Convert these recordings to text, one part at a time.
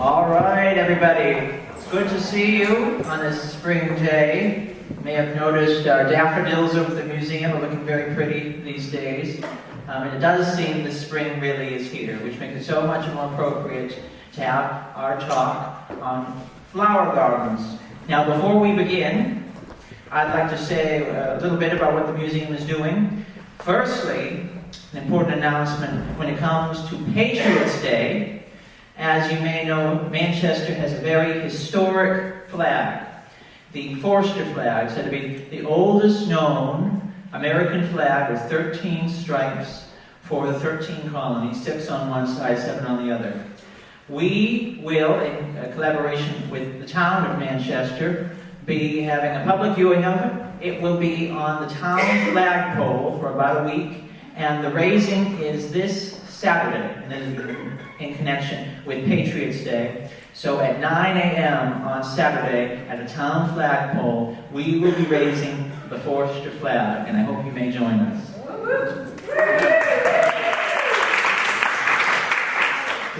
All right, everybody. It's good to see you on this spring day. You may have noticed our daffodils over the museum are looking very pretty these days. And it does seem the spring really is here, which makes it so much more appropriate to have our talk on flower gardens. Now, before we begin, I'd like to say a little bit about what the museum is doing. Firstly, an important announcement when it comes to Patriots' Day. As you may know, Manchester has a very historic flag. The Forster flag, said to be the oldest known American flag with 13 stripes for the 13 colonies, 6 on one side, 7 on the other. We will, in collaboration with the town of Manchester, be having a public viewing of it. It will be on the town flagpole for about a week, and the raising is this Saturday, and then in connection with Patriots' Day. So at 9 a.m. on Saturday at the town flagpole, we will be raising the Forster flag, and I hope you may join us.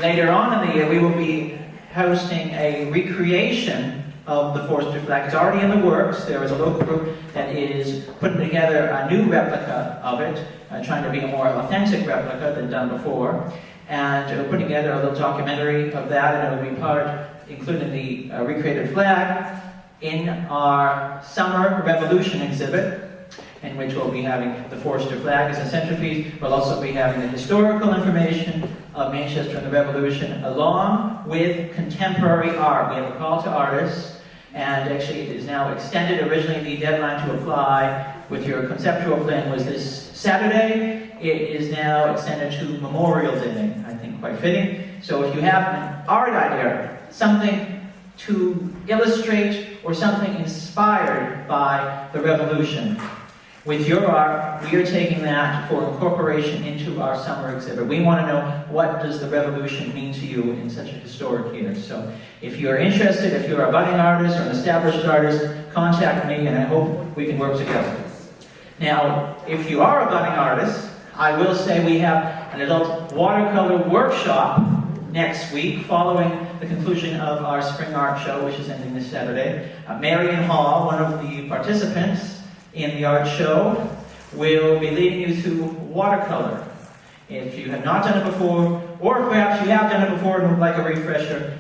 Later on in the year, we will be hosting a recreation of the Forster flag. It's already in the works. There is a local group that is putting together a new replica of it, trying to be a more authentic replica than done before. And we're putting together a little documentary of that, and it will be part, including the recreated flag, in our Summer Revolution exhibit, in which we'll be having the Forster flag as a centerpiece. We'll also be having the historical information of Manchester and the Revolution, along with contemporary art. We have a call to artists, and actually it is now extended. Originally, the deadline to apply with your conceptual plan was this Saturday. It is now extended to Memorial Day, I think quite fitting. So if you have an art idea, something to illustrate or something inspired by the Revolution, with your art, we are taking that for incorporation into our summer exhibit. We want to know, what does the Revolution mean to you in such a historic year? So if you're interested, if you're a budding artist or an established artist, contact me, and I hope we can work together. Now, if you are a budding artist, I will say we have an adult watercolor workshop next week, following the conclusion of our spring art show, which is ending this Saturday. Marion Hall, one of the participants in the art show, will be leading you through watercolor. If you have not done it before, or perhaps you have done it before and would like a refresher,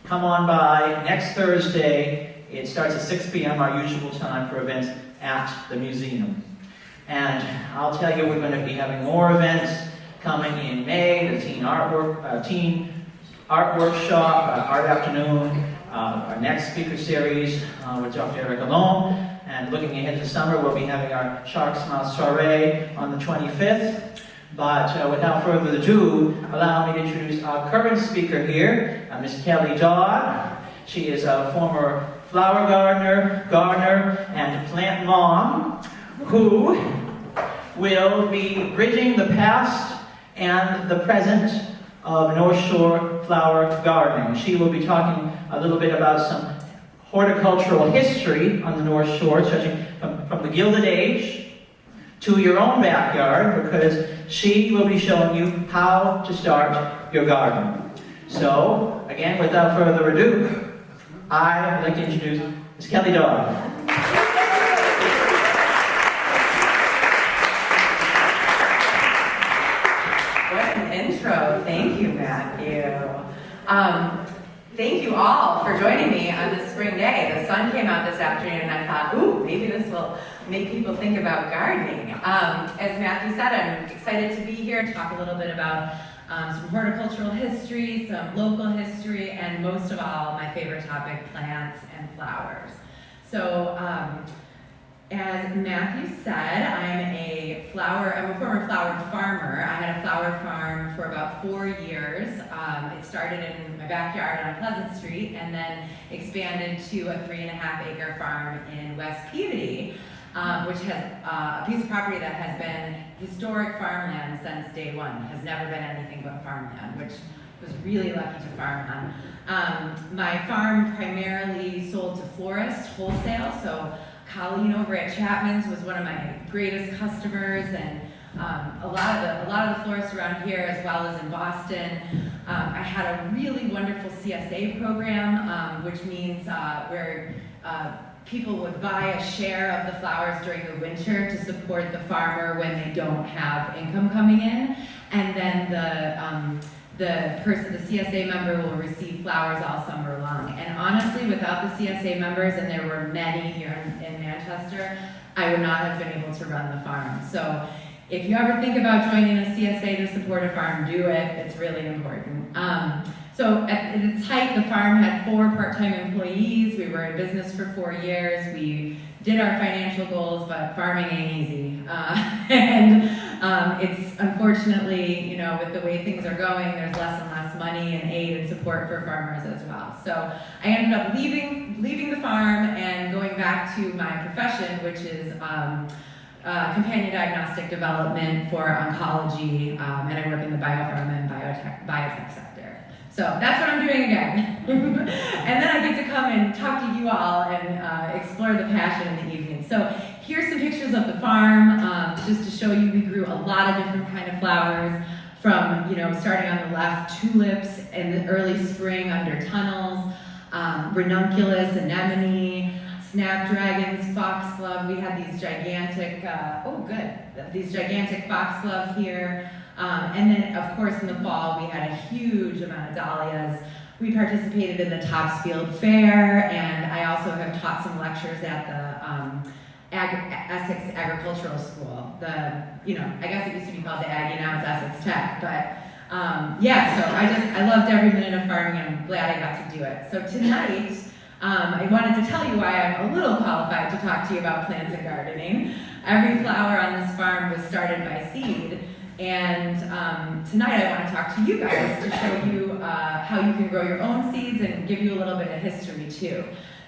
come on by next Thursday. It starts at 6 p.m., our usual time for events at the museum. And I'll tell you, we're going to be having more events coming in May, the teen art workshop, art afternoon, our next speaker series with Dr. Eric Alone. And looking ahead to summer, we'll be having our Shark Smile Soiree on the 25th. But without further ado, allow me to introduce our current speaker here, Miss Kellie Dodd. She is a former flower gardener, and plant mom, who will be bridging the past and the present of North Shore flower gardening. She will be talking a little bit about some horticultural history on the North Shore, stretching from the Gilded Age to your own backyard, because she will be showing you how to start your garden. So, again, without further ado, I'd like to introduce Ms. Kellie Dodd. Intro. Thank you, Matthew. Thank you all for joining me on this spring day. The sun came out this afternoon and I thought, ooh, maybe this will make people think about gardening. As Matthew said, I'm excited to be here to talk a little bit about some horticultural history, some local history, and most of all, my favorite topic, plants and flowers. So, as Matthew said, I'm a former flower farmer. I had a flower farm for about 4 years. It started in my backyard on Pleasant Street and then expanded to a 3.5-acre farm in West Peabody, which has a piece of property that has been historic farmland since day one. It has never been anything but farmland, which was really lucky to farm on. My farm primarily sold to florists wholesale, so Colleen over at Chapman's was one of my greatest customers, and a lot of the florists around here, as well as in Boston. I had a really wonderful CSA program, which means where people would buy a share of the flowers during the winter to support the farmer when they don't have income coming in, and then the CSA member will receive flowers all summer long. And honestly, without the CSA members, and there were many here in Manchester, I would not have been able to run the farm. So if you ever think about joining a CSA to support a farm, do it. It's really important. So at its height, the farm had 4 part-time employees. We were in business for 4 years. We did our financial goals, but farming ain't easy. It's unfortunately, you know, with the way things are going, there's less and less money and aid and support for farmers as well. So I ended up leaving the farm and going back to my profession, which is companion diagnostic development for oncology, and I work in the biopharma and biotech sector. So that's what I'm doing again. And then I get to come and talk to you all and explore the passion in the evening. So here's some pictures of the farm, just to show you we grew a lot of different kind of flowers, from, you know, starting on the left, tulips in the early spring under tunnels, ranunculus, anemone, snapdragons, foxglove. We had these gigantic, these gigantic foxglove here. And then, of course, in the fall, we had a huge amount of dahlias. We participated in the Topsfield Fair, and I also have taught some lectures at the Essex Agricultural School. I guess it used to be called the Aggie, now it's Essex Tech. But so I loved every minute of farming, and I'm glad I got to do it. So tonight, I wanted to tell you why I'm a little qualified to talk to you about plants and gardening. Every flower on this farm was started by seed. And tonight I want to talk to you guys to show you how you can grow your own seeds and give you a little bit of history too.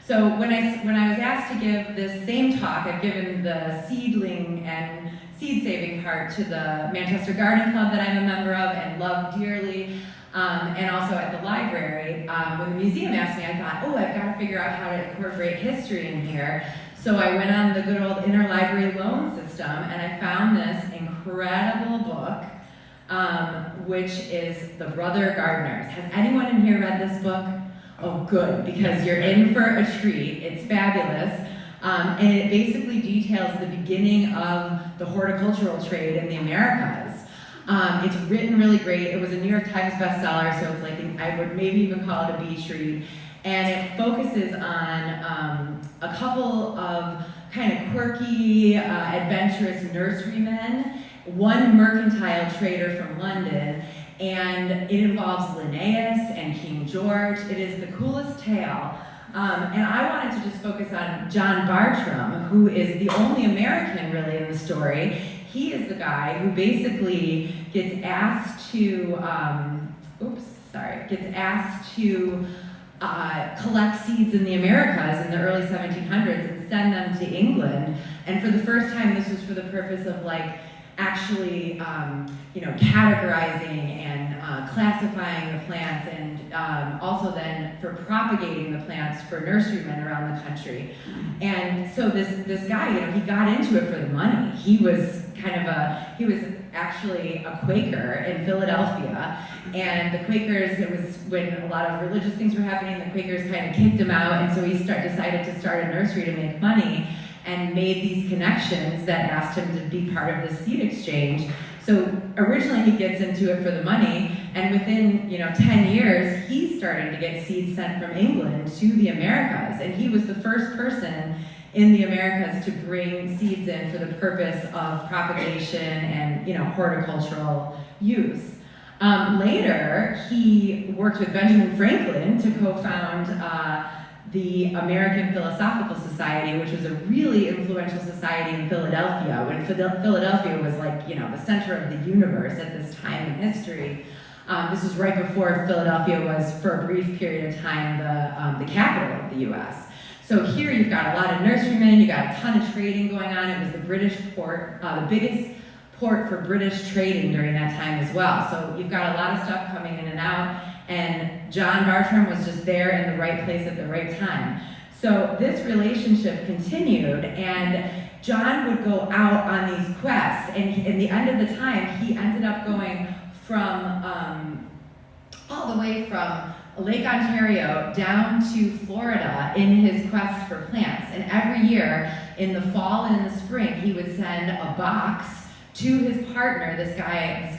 So when I was asked to give this same talk, I've given the seedling and seed saving part to the Manchester Garden Club that I'm a member of and love dearly, and also at the library. When the museum asked me, I thought, I've got to figure out how to incorporate history in here. So I went on the good old interlibrary loan system, and I found this incredible book, which is The Brother Gardeners. Has anyone in here read this book? Oh, good, because you're in for a treat. It's fabulous. And it basically details the beginning of the horticultural trade in the Americas. It's written really great. It was a New York Times bestseller, so it's like, I would maybe even call it a beach read. And it focuses on a couple of kind of quirky, adventurous nurserymen, one mercantile trader from London, and it involves Linnaeus and King George. It is the coolest tale. And I wanted to just focus on John Bartram, who is the only American really in the story. He is the guy who basically gets asked to, collect seeds in the Americas in the early 1700s and send them to England. And for the first time, this was for the purpose of actually, categorizing and classifying the plants, and also then for propagating the plants for nurserymen around the country. And so this guy, he got into it for the money. He was actually a Quaker in Philadelphia, and the Quakers, it was when a lot of religious things were happening, the Quakers kind of kicked him out, and so he decided to start a nursery to make money, and made these connections that asked him to be part of the seed exchange. So originally he gets into it for the money, and within 10 years, he started to get seeds sent from England to the Americas, and he was the first person in the Americas to bring seeds in for the purpose of propagation and horticultural use. Later, he worked with Benjamin Franklin to co-found the American Philosophical Society, which was a really influential society in Philadelphia, when Philadelphia was the center of the universe at this time in history. This was right before Philadelphia was, for a brief period of time, the capital of the U.S. So here you've got a lot of nurserymen, you got a ton of trading going on. It was the British port, the biggest port for British trading during that time as well. So you've got a lot of stuff coming in and out, and John Bartram was just there in the right place at the right time. So this relationship continued, and John would go out on these quests, and in the end of the time, he ended up going from all the way from Lake Ontario down to Florida in his quest for plants. And every year, in the fall and in the spring, he would send a box to his partner, this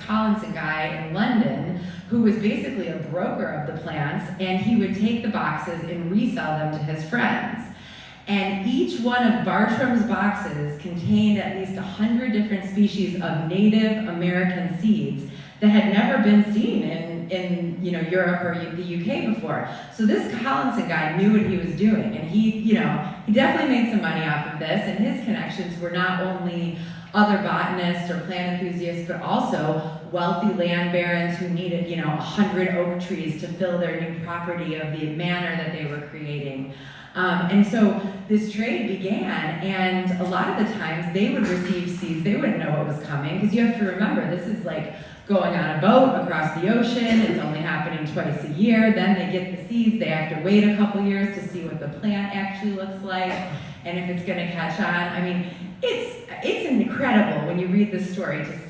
Collinson guy in London, who was basically a broker of the plants, and he would take the boxes and resell them to his friends. And each one of Bartram's boxes contained at least 100 different species of Native American seeds that had never been seen in Europe or the UK before. So this Collinson guy knew what he was doing, and he definitely made some money off of this, and his connections were not only other botanists or plant enthusiasts, but also wealthy land barons who needed, 100 oak trees to fill their new property of the manor that they were creating. And so this trade began, and a lot of the times they would receive seeds, they wouldn't know what was coming, because you have to remember, this is like going on a boat across the ocean, it's only happening twice a year, then they get the seeds, they have to wait a couple years to see what the plant actually looks like, and if it's gonna catch on. I mean, it's incredible when you read this story to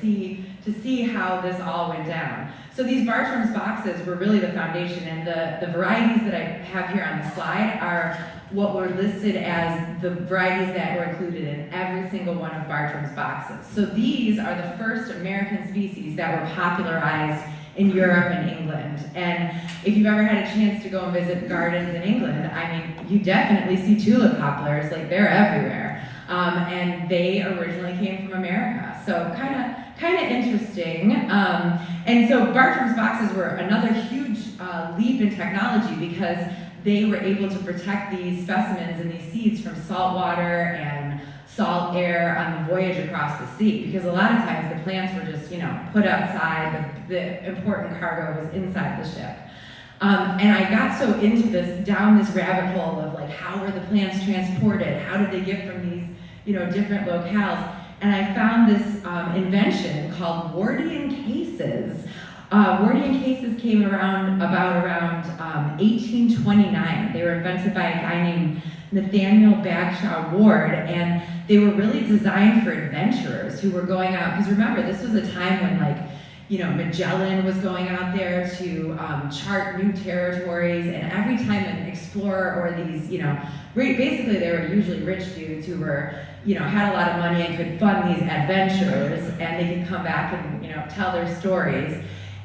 see how this all went down. So these Bartram's boxes were really the foundation, and the varieties that I have here on the slide are what were listed as the varieties that were included in every single one of Bartram's boxes. So these are the first American species that were popularized in Europe and England. And if you've ever had a chance to go and visit gardens in England, I mean, you definitely see tulip poplars, like they're everywhere. And they originally came from America. So kind of interesting. And so Bartram's boxes were another huge leap in technology, because they were able to protect these specimens and these seeds from salt water and salt air on the voyage across the sea, because a lot of times the plants were just, put outside, the important cargo was inside the ship. And I got so into down this rabbit hole of like, how were the plants transported? How did they get from these, different locales? And I found this invention called Wardian cases. Wardian cases came around 1829. They were invented by a guy named Nathaniel Bagshaw Ward, and they were really designed for adventurers who were going out, because remember, this was a time when Magellan was going out there to chart new territories, and every time an explorer or these, basically they were usually rich dudes who were, had a lot of money and could fund these adventures, and they could come back and, tell their stories.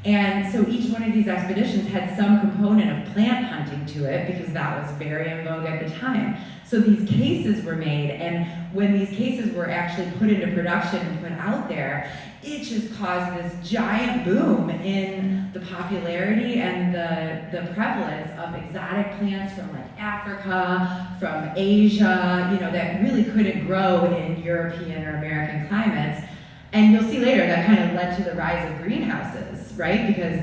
And so each one of these expeditions had some component of plant hunting to it, because that was very in vogue at the time. So these cases were made, and when these cases were actually put into production and put out there, it just caused this giant boom in the popularity and the prevalence of exotic plants from like Africa, from Asia, that really couldn't grow in European or American climates. And you'll see later that kind of led to the rise of greenhouses, right? Because,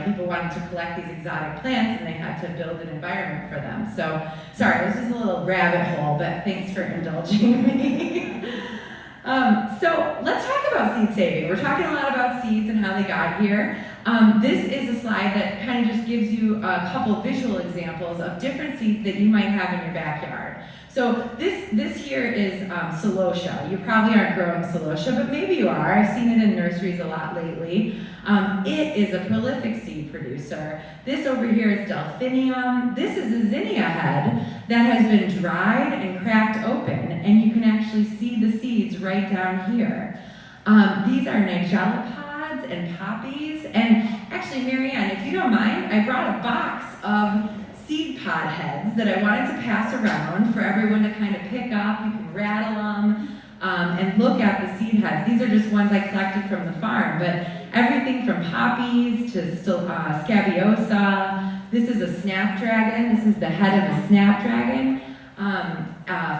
people wanted to collect these exotic plants and they had to build an environment for them. So, sorry, this is a little rabbit hole, but thanks for indulging me. So let's talk about seed saving. We're talking a lot about seeds and how they got here. This is a slide that kind of just gives you a couple visual examples of different seeds that you might have in your backyard. So this here is celosia. You probably aren't growing celosia, but maybe you are. I've seen it in nurseries a lot lately. It is a prolific seed producer. This over here is delphinium. This is a zinnia head that has been dried and cracked open, and you can actually see the seeds right down here. These are nigella pods and poppies. And actually, Marianne, if you don't mind, I brought a box of seed pod heads that I wanted to pass around for everyone to kind of pick up. You can rattle them and look at the seed heads. These are just ones I collected from the farm, but everything from poppies to scabiosa. This is a snapdragon. This is the head of a snapdragon.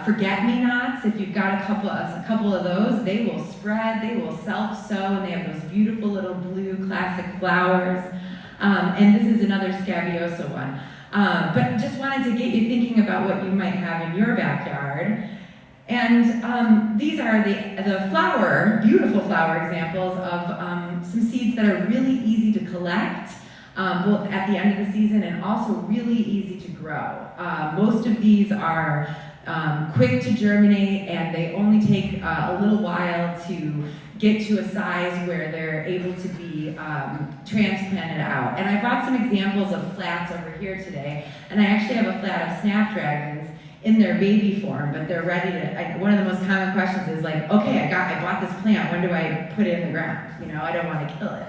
Forget-me-nots, if you've got a couple of those, they will spread, they will self-sow, and they have those beautiful little blue classic flowers. And this is another scabiosa one. But just wanted to get you thinking about what you might have in your backyard. And these are the beautiful flower examples of some seeds that are really easy to collect, both at the end of the season and also really easy to grow. Most of these are quick to germinate, and they only take a little while to get to a size where they're able to be transplanted out. And I brought some examples of flats over here today, and I actually have a flat of snapdragons in their baby form, but they're ready to, one of the most common questions is like, okay, I bought this plant, when do I put it in the ground? You know, I don't want to kill it.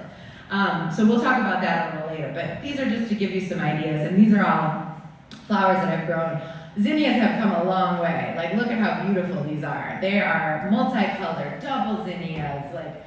So we'll talk about that a little later, but these are just to give you some ideas, and these are all flowers that I've grown. Zinnias have come a long way. Like, look at how beautiful these are. They are multicolored, double zinnias, like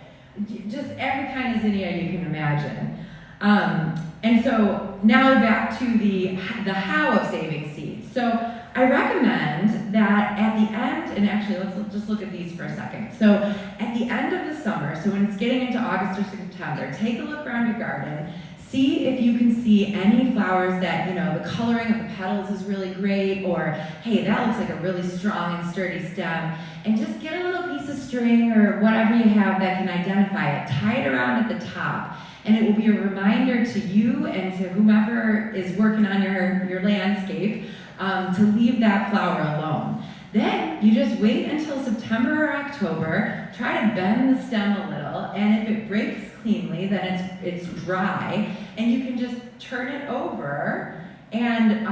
just every kind of zinnia you can imagine. And so now back to the how of saving seeds. So I recommend that at the end, and actually let's just look at these for a second. So at the end of the summer, so when it's getting into August or September, take a look around your garden. See if you can see any flowers that, you know, the coloring of the petals is really great, or, hey, that looks like a really strong and sturdy stem. And just get a little piece of string or whatever you have that can identify it. Tie it around at the top, and it will be a reminder to you and to whomever is working on your landscape to leave that flower alone. Then you just wait until September or October, try to bend the stem a little, and if it breaks cleanly, then it's dry, and you can just turn it over and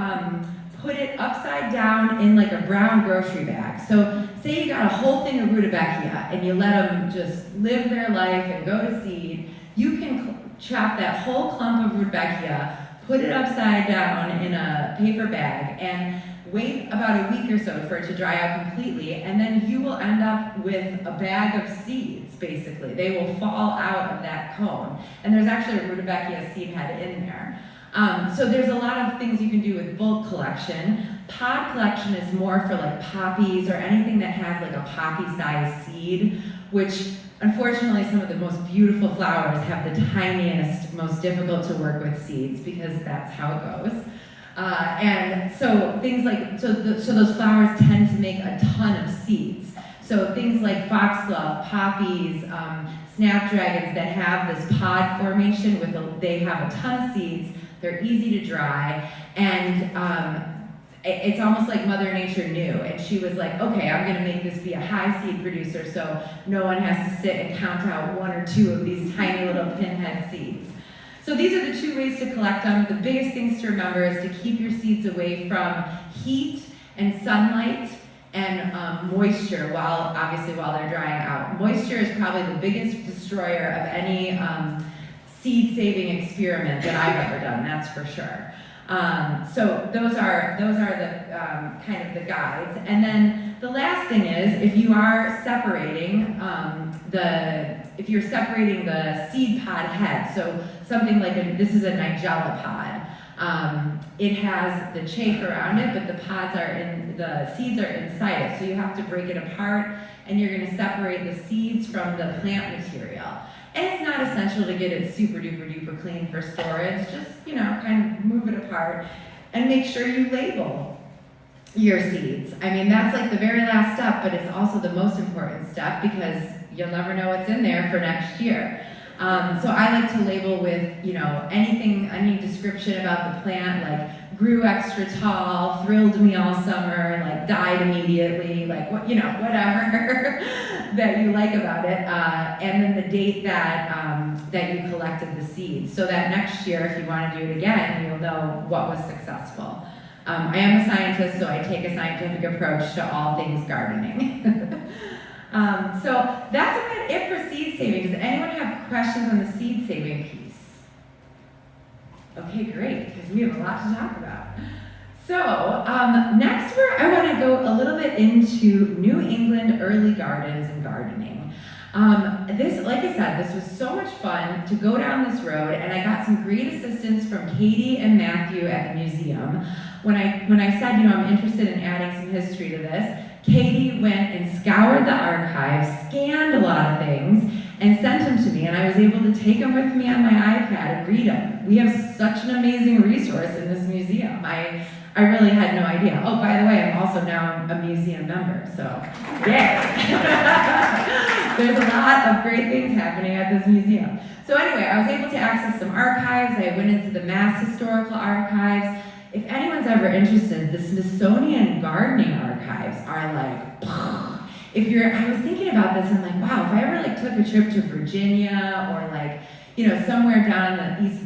put it upside down in like a brown grocery bag. So say you got a whole thing of rudbeckia and you let them just live their life and go to seed, you can chop that whole clump of rudbeckia, put it upside down in a paper bag, and wait about a week or so for it to dry out completely, and then you will end up with a bag of seeds, basically. They will fall out of that cone. And there's actually a rudbeckia seed head in there. So there's a lot of things you can do with bulk collection. Pod collection is more for like poppies or anything that has like a poppy-sized seed, which unfortunately some of the most beautiful flowers have the tiniest, most difficult to work with seeds, because that's how it goes. And so things like, so those flowers tend to make a ton of seeds. So things like foxglove, poppies, snapdragons that have this pod formation they have a ton of seeds, they're easy to dry, and it's almost like Mother Nature knew, and she was like, okay, I'm gonna make this be a high seed producer so no one has to sit and count out one or two of these tiny little pinhead seeds. So these are the two ways to collect them. The biggest things to remember is to keep your seeds away from heat and sunlight and moisture while they're drying out. Moisture is probably the biggest destroyer of any seed-saving experiment that I've ever done, that's for sure. So those are the kind of the guides. And then the last thing is, if you are separating the seed pod head, so something like this is a nigella pod. It has the chaff around it, but the seeds are inside it. So you have to break it apart, and you're going to separate the seeds from the plant material. And it's not essential to get it super duper duper clean for storage. Just, kind of move it apart and make sure you label your seeds. I mean, that's like the very last step, but it's also the most important step because you'll never know what's in there for next year. So I like to label with, any description about the plant, like grew extra tall, thrilled me all summer, like died immediately, like whatever that you like about it, and then the date that you collected the seeds, so that next year, if you want to do it again, you'll know what was successful. I am a scientist, so I take a scientific approach to all things gardening. So that's about it for seed saving. Does anyone have questions on the seed saving piece? Okay, great, because we have a lot to talk about. So next I want to go a little bit into New England early gardens and gardening. Like I said, this was so much fun to go down this road, and I got some great assistance from Katie and Matthew at the museum. When I said, I'm interested in adding some history to this, Katie went and scoured the archives, scanned a lot of things, and sent them to me, and I was able to take them with me on my iPad and read them. We have such an amazing resource in this museum. I really had no idea. Oh, by the way, I'm also now a museum member, so yay! There's a lot of great things happening at this museum. So anyway, I was able to access some archives. I went into the Mass Historical Archives. If anyone's ever ever interested, the Smithsonian Gardening Archives are like, I was thinking about this, I'm like, wow, if I ever like took a trip to Virginia or like, somewhere down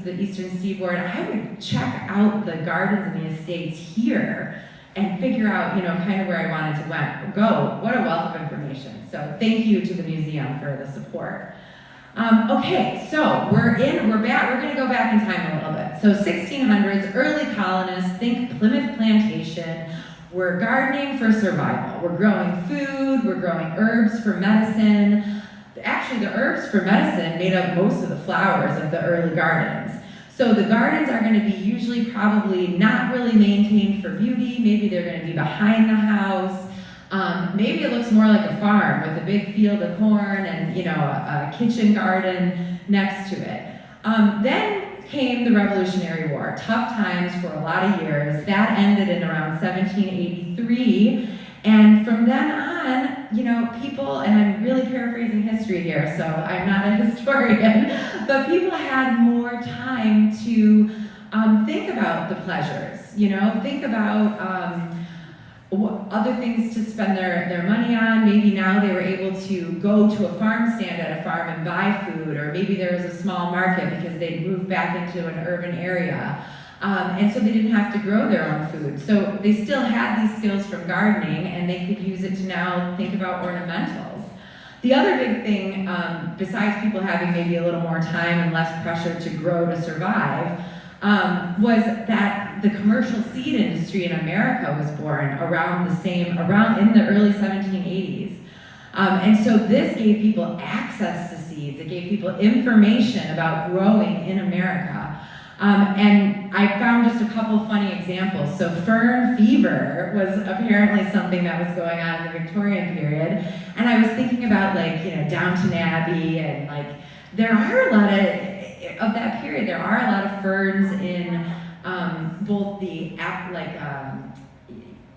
the eastern seaboard, I would check out the gardens and the estates here and figure out, kind of where I wanted to go. What a wealth of information. So thank you to the museum for the support. Okay, so we're back, we're gonna go back in time a little bit. So 1600s, early colonists, think Plymouth Plantation. We're gardening for survival. We're growing food, we're growing herbs for medicine. Actually, the herbs for medicine made up most of the flowers of the early gardens. So the gardens are gonna be usually probably not really maintained for beauty. Maybe they're gonna be behind the house. Maybe it looks more like a farm with a big field of corn and a kitchen garden next to it. Then came the Revolutionary War. Tough times for a lot of years. That ended in around 1783. And from then on, people, and I'm really paraphrasing history here, so I'm not a historian, but people had more time to think about the pleasures, think about other things to spend their money on. Maybe now they were able to go to a farm stand at a farm and buy food, or maybe there was a small market because they'd moved back into an urban area. And so they didn't have to grow their own food. So they still had these skills from gardening, and they could use it to now think about ornamentals. The other big thing, besides people having maybe a little more time and less pressure to grow to survive, was that the commercial seed industry in America was born around in the early 1780s. And so this gave people access to seeds. It gave people information about growing in America. And I found just a couple funny examples. So fern fever was apparently something that was going on in the Victorian period. And I was thinking about Downton Abbey, and there are a lot of that period, there are a lot of ferns in both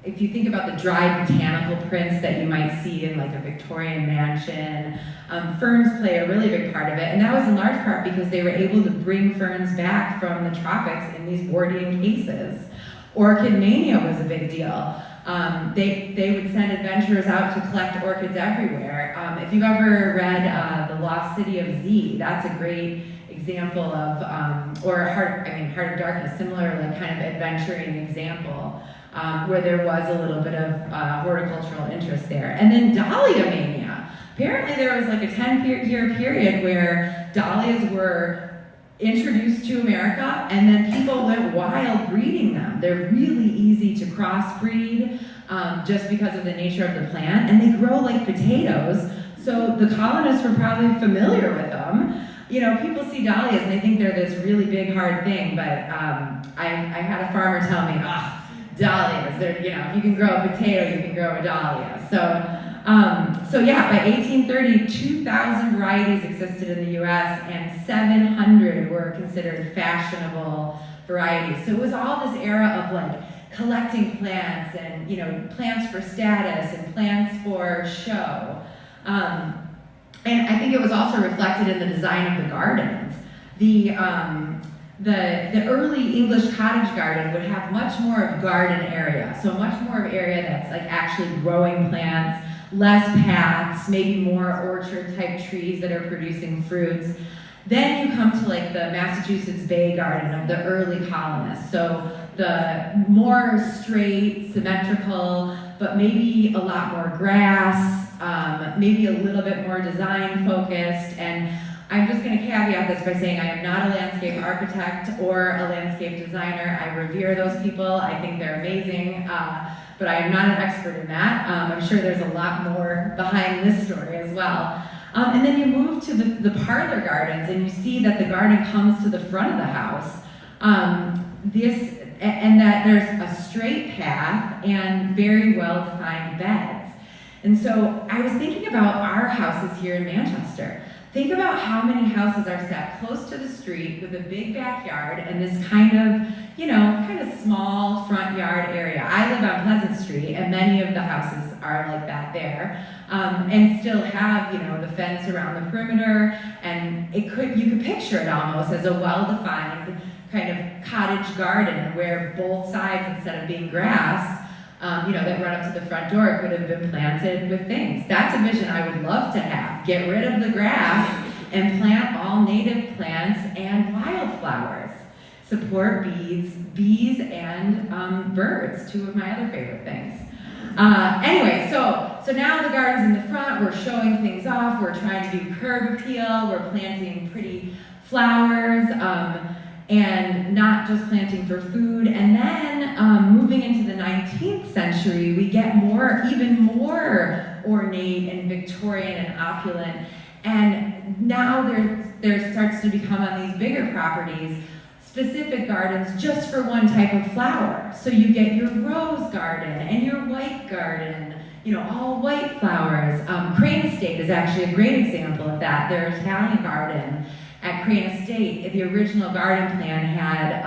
if you think about the dried botanical prints that you might see in a Victorian mansion, ferns play a really big part of it. And that was in large part because they were able to bring ferns back from the tropics in these Wardian cases. Orchid mania was a big deal. They would send adventurers out to collect orchids everywhere. If you've ever read The Lost City of Z, that's a great example of, or Heart of Darkness, similar kind of adventuring example, where there was a little bit of horticultural interest there. And then dahlia mania. Apparently there was a 10-year period where dahlias were introduced to America, and then people went wild breeding them. They're really easy to crossbreed just because of the nature of the plant, and they grow like potatoes, so the colonists were probably familiar with them. People see dahlias and they think they're this really big, hard thing, but I had a farmer tell me, dahlias, if you can grow a potato, you can grow a dahlia. So yeah, by 1830, 2,000 varieties existed in the US, and 700 were considered fashionable varieties. So it was all this era of collecting plants and plants for status and plants for show. And I think it was also reflected in the design of the gardens. The early English cottage garden would have much more of garden area, so much more of area that's actually growing plants, less paths, maybe more orchard type trees that are producing fruits. Then you come to the Massachusetts Bay Garden of the early colonists. So the more straight, symmetrical, but maybe a lot more grass, maybe a little bit more design focused. And I'm just going to caveat this by saying I am not a landscape architect or a landscape designer. I revere those people. I think they're amazing, but I am not an expert in that. I'm sure there's a lot more behind this story as well. And then you move to the parlor gardens, and you see that the garden comes to the front of the house. And that there's a straight path and very well-defined beds. And so I was thinking about our houses here in Manchester. Think about how many houses are set close to the street with a big backyard and this kind of small front yard area. I live on Pleasant Street, and many of the houses are like that there, and still have the fence around the perimeter. And you could picture it almost as a well-defined kind of cottage garden where both sides, instead of being grass, that run up to the front door, could have been planted with things. That's a vision I would love to have. Get rid of the grass and plant all native plants and wildflowers. Support bees and birds, two of my other favorite things. Anyway, so now the garden's in the front, we're showing things off, we're trying to do curb appeal, we're planting pretty flowers, and not just planting for food. And then moving into the 19th century, we get even more ornate and Victorian and opulent. And now there starts to become on these bigger properties specific gardens just for one type of flower. So you get your rose garden and your white garden, all white flowers. Crane Estate is actually a great example of that. Their Italian garden at Crane Estate, the original garden plan had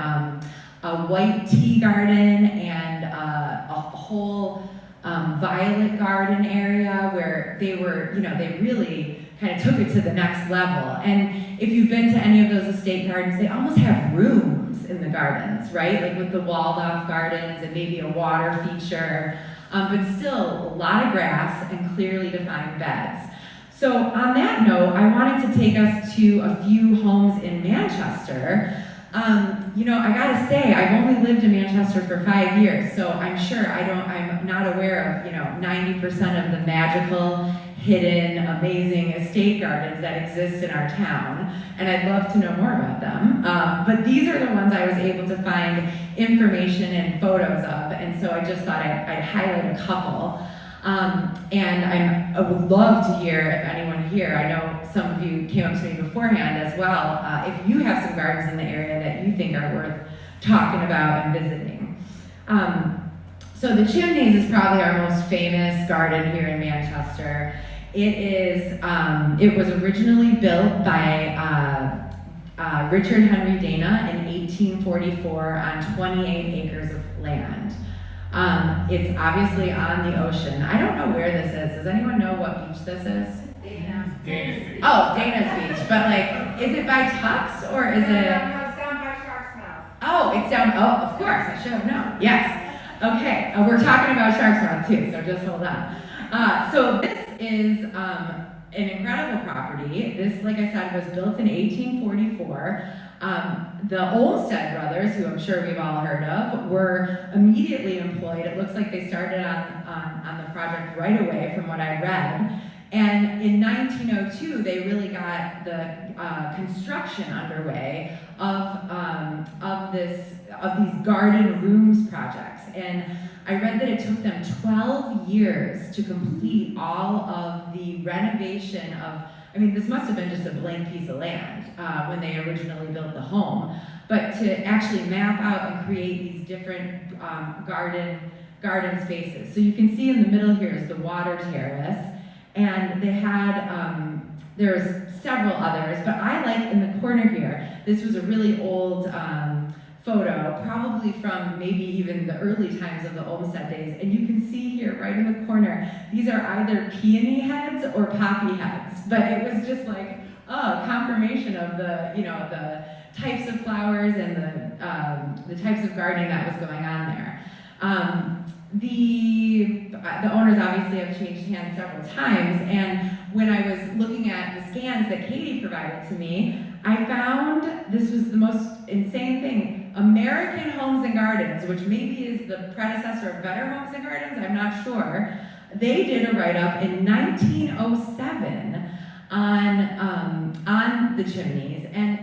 a white tea garden and a whole violet garden area where they were, they really kind of took it to the next level. And if you've been to any of those estate gardens, they almost have rooms in the gardens, right? Like with the walled off gardens and maybe a water feature, but still a lot of grass and clearly defined beds. So on that note, I wanted to take us to a few homes in Manchester. I gotta say, I've only lived in Manchester for 5 years, so I'm sure I'm not aware of, 90% of the magical, hidden, amazing estate gardens that exist in our town, and I'd love to know more about them. But these are the ones I was able to find information and photos of, and so I just thought I'd highlight a couple. And I would love to hear if anyone here, I know some of you came up to me beforehand as well, if you have some gardens in the area that you think are worth talking about and visiting. So the Chimneys is probably our most famous garden here in Manchester. It was originally built by Richard Henry Dana in 1844 on 28 acres of land. It's obviously on the ocean. I don't know where this is. Does anyone know what beach this is? Dana's Beach. Oh, Dana's Beach. But is it by Tux or is it? No, it's down by Shark's Mouth. Oh, it's down. Oh, of course. I should have known. Yes. Okay. We're talking about Shark's Mouth too, so just hold on. So this is an incredible property. This, like I said, was built in 1844. The Olmsted brothers, who I'm sure we've all heard of, were immediately employed. It looks like they started on the project right away from what I read. And in 1902, they really got the construction underway of these garden rooms projects. And I read that it took them 12 years to complete all of the renovation of, this must have been just a blank piece of land when they originally built the home, but to actually map out and create these different garden spaces. So you can see in the middle here is the water terrace, and they had, there's several others, but I like in the corner here, this was a really old photo, probably from maybe even the early times of the Olmsted days, and you can see here right in the corner, these are either peony heads or poppy heads, but it was just like, confirmation of the, the types of flowers and the types of gardening that was going on there. The owners obviously have changed hands several times, and when I was looking at the scans that Katie provided to me, I found this was the most insane thing. American Homes and Gardens, which maybe is the predecessor of Better Homes and Gardens, I'm not sure. They did a write-up in 1907 on the Chimneys, and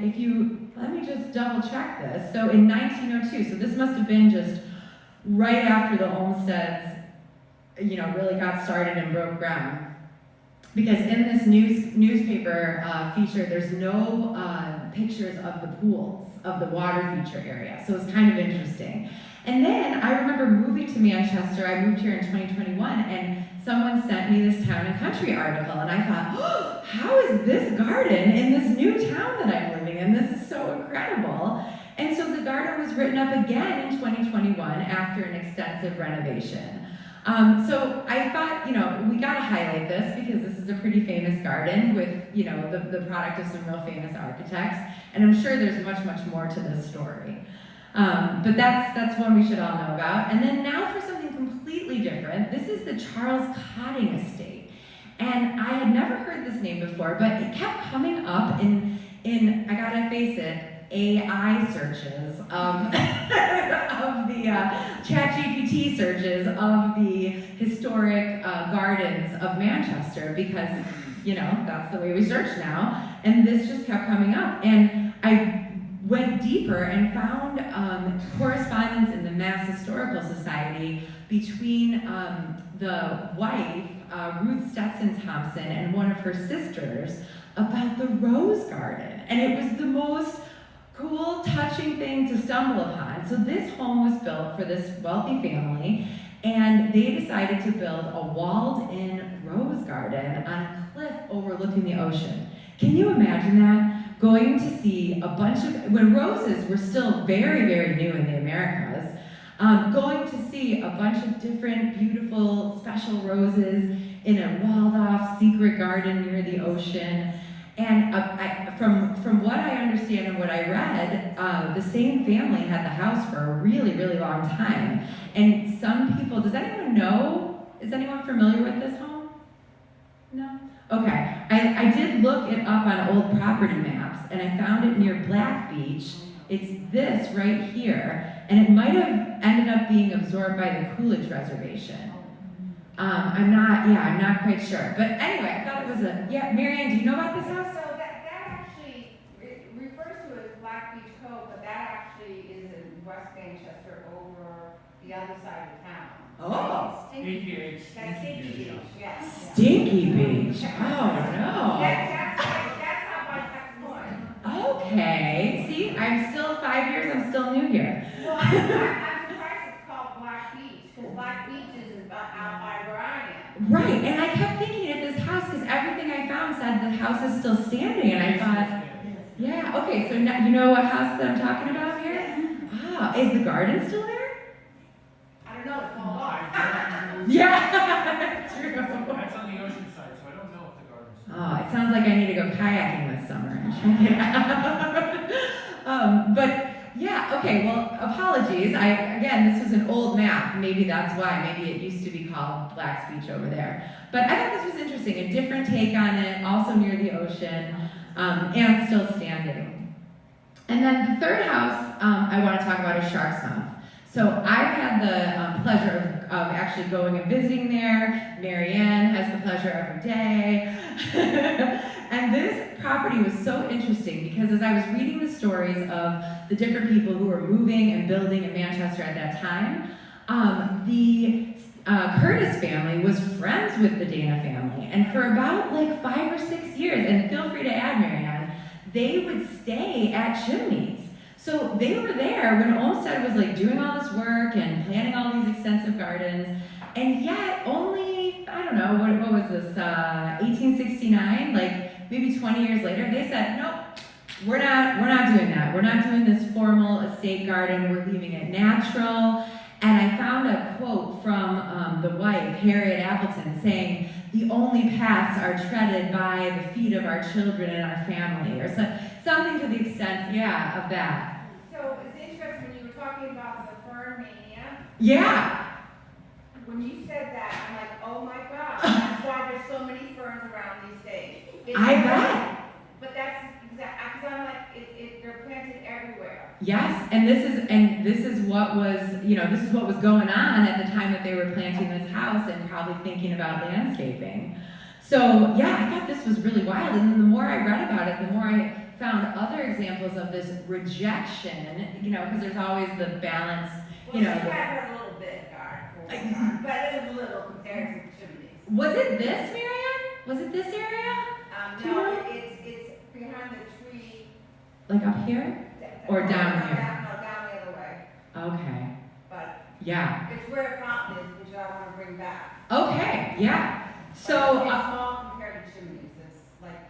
let me just double check this. So in 1902, so this must have been just right after the Olmsteds, really got started and broke ground. Because in this newspaper feature, there's no pictures of the pools, of the water feature area. So it's kind of interesting. And then I remember moving to Manchester. I moved here in 2021, and someone sent me this Town and Country article, and I thought, oh, how is this garden in this new town that I'm living in? This is so incredible. And so the garden was written up again in 2021 after an extensive renovation. So I thought, we gotta highlight this because this is a pretty famous garden with, the product of some real famous architects, and I'm sure there's much, much more to this story. But that's one we should all know about. And then now for something completely different. This is the Charles Cotting Estate. And I had never heard this name before, but it kept coming up in I gotta face it, AI searches of the ChatGPT searches of the historic gardens of Manchester because, that's the way we search now. And this just kept coming up. And I went deeper and found correspondence in the Mass Historical Society between the wife, Ruth Stetson Thompson, and one of her sisters about the rose garden. And it was the most cool, touching thing to stumble upon. So this home was built for this wealthy family, and they decided to build a walled-in rose garden on a cliff overlooking the ocean. Can you imagine that? Going to see a bunch of, when roses were still very, very new in the Americas, going to see a bunch of different beautiful special roses in a walled-off secret garden near the ocean. And from what I understand and what I read, the same family had the house for a really, really long time. And some people, does anyone know? Is anyone familiar with this home? No? Okay. I did look it up on old property maps, and I found it near Black Beach. It's this right here, and it might have ended up being absorbed by the Coolidge Reservation. I'm not quite sure. But anyway, I thought it was Marianne, do you know about this house? So that actually refers to as Black Beach Cove, but that actually is in West Manchester over the other side of town. Oh. Stinky Beach. That's Stinky Beach, yes. Stinky Beach. Oh, no. That's how my text point. Okay. See, I'm still 5 years, I'm still new here. Well, I'm surprised it's called Black Beach, because Black Beach is out by where I am. Right, and I kept thinking of this house because everything I found said the house is still standing, and I thought, yeah, okay, so now, you know what house that I'm talking about here? Ah, is the garden still there? I don't know, it's called off. Yeah, true. That's on the ocean side, so I don't know if the garden's still Oh, it sounds like I need to go kayaking this summer and check it out. But yeah, okay, well, apologies. Again, this was an old map. Maybe that's why. Maybe it used to be called Black's Beach over there. But I thought this was interesting. A different take on it, also near the ocean, and still standing. And then the third house I want to talk about is Shark's Mouth. So I've had the pleasure of actually going and visiting there. Marianne has the pleasure every day. And this property was so interesting because as I was reading the stories of the different people who were moving and building in Manchester at that time, the Curtis family was friends with the Dana family. And for about like 5 or 6 years, and feel free to add, Marianne, they would stay at Chimneys. So they were there when Olmsted was like doing all this work and planning all these extensive gardens, and yet only, I don't know, what was this, 1869, like maybe 20 years later, they said, nope, we're not doing that. We're not doing this formal estate garden, we're leaving it natural. And I found a quote from the wife, Harriet Appleton, saying, the only paths are treaded by the feet of our children and our family, or something to the extent, of that. So it's interesting when you were talking about the fern mania. Yeah. When you said that, I'm like, oh my God, that's why there's so many ferns around these days. I bet. But that's exactly, because I'm like, they're planted everywhere. Yes, and this is what was, this is what was going on at the time that they were planting this house and probably thinking about landscaping. So yeah, I thought this was really wild, and then the more I read about it, the more I found other examples of this rejection, because there's always the balance, Well, she had her little bit guard, but it was little compared to the Chimneys. Was it this, Marianne? Was it this area? No, it's behind the tree. Like up here? Or down here? No, down the other way. Okay. But Yeah. it's where a fountain is, which I want to bring back. Okay, yeah. But So, it's small compared to Chimneys. It's like